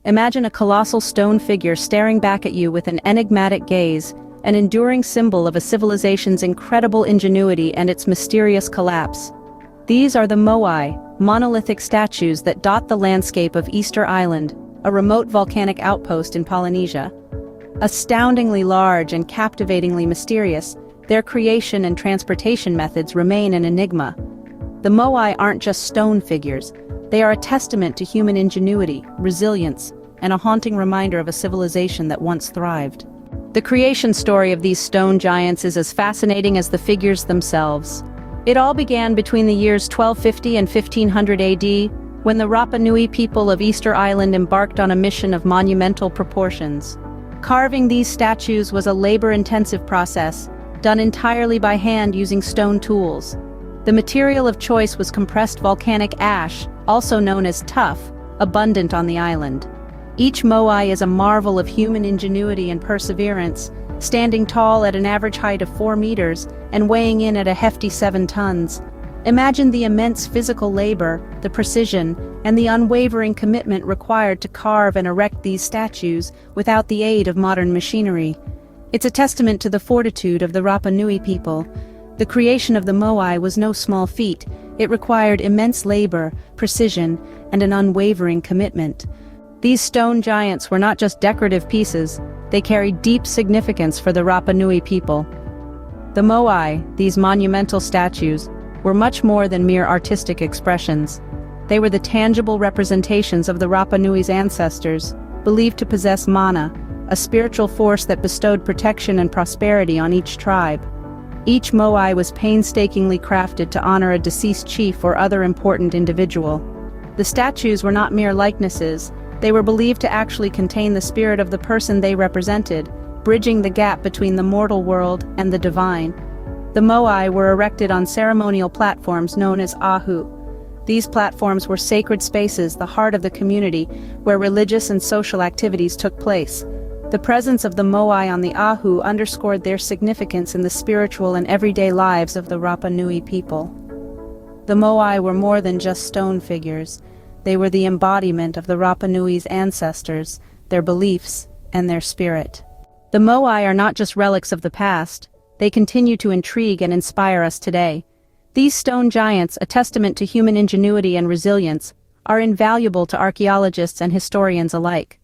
Imagine a colossal stone figure staring back at you with an enigmatic gaze, an enduring symbol of a civilization's incredible ingenuity and its mysterious collapse. These are the Moai, monolithic statues that dot the landscape of Easter Island, a remote volcanic outpost in Polynesia. Astoundingly large and captivatingly mysterious, their creation and transportation methods remain an enigma. The Moai aren't just stone figures, they are a testament to human ingenuity, resilience, and a haunting reminder of a civilization that once thrived. The creation story of these stone giants is as fascinating as the figures themselves. It all began between the years 1250 and 1500 AD, when the Rapa Nui people of Easter Island embarked on a mission of monumental proportions. Carving these statues was a labor-intensive process, done entirely by hand using stone tools. The material of choice was compressed volcanic ash, also known as tuff, abundant on the island. Each Moai is a marvel of human ingenuity and perseverance, standing tall at an average height of 4 meters and weighing in at a hefty 7 tons. Imagine the immense physical labor, the precision, and the unwavering commitment required to carve and erect these statues without the aid of modern machinery. It's a testament to the fortitude of the Rapa Nui people. The creation of the Moai was no small feat. It required immense labor, precision, and an unwavering commitment. These stone giants were not just decorative pieces, they carried deep significance for the Rapa Nui people. The Moai, these monumental statues, were much more than mere artistic expressions. They were the tangible representations of the Rapa Nui's ancestors, believed to possess mana, a spiritual force that bestowed protection and prosperity on each tribe. Each Moai was painstakingly crafted to honor a deceased chief or other important individual. The statues were not mere likenesses, they were believed to actually contain the spirit of the person they represented, bridging the gap between the mortal world and the divine. The Moai were erected on ceremonial platforms known as ahu. These platforms were sacred spaces, the heart of the community, where religious and social activities took place. The presence of the Moai on the ahu underscored their significance in the spiritual and everyday lives of the Rapa Nui people. The Moai were more than just stone figures. They were the embodiment of the Rapa Nui's ancestors, their beliefs, and their spirit. The Moai are not just relics of the past, they continue to intrigue and inspire us today. These stone giants, a testament to human ingenuity and resilience, are invaluable to archaeologists and historians alike.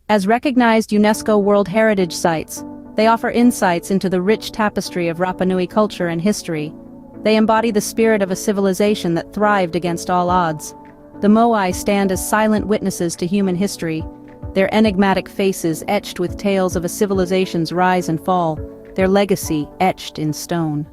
As recognized UNESCO World Heritage Sites, they offer insights into the rich tapestry of Rapa Nui culture and history. They embody the spirit of a civilization that thrived against all odds. The Moai stand as silent witnesses to human history, their enigmatic faces etched with tales of a civilization's rise and fall, their legacy etched in stone.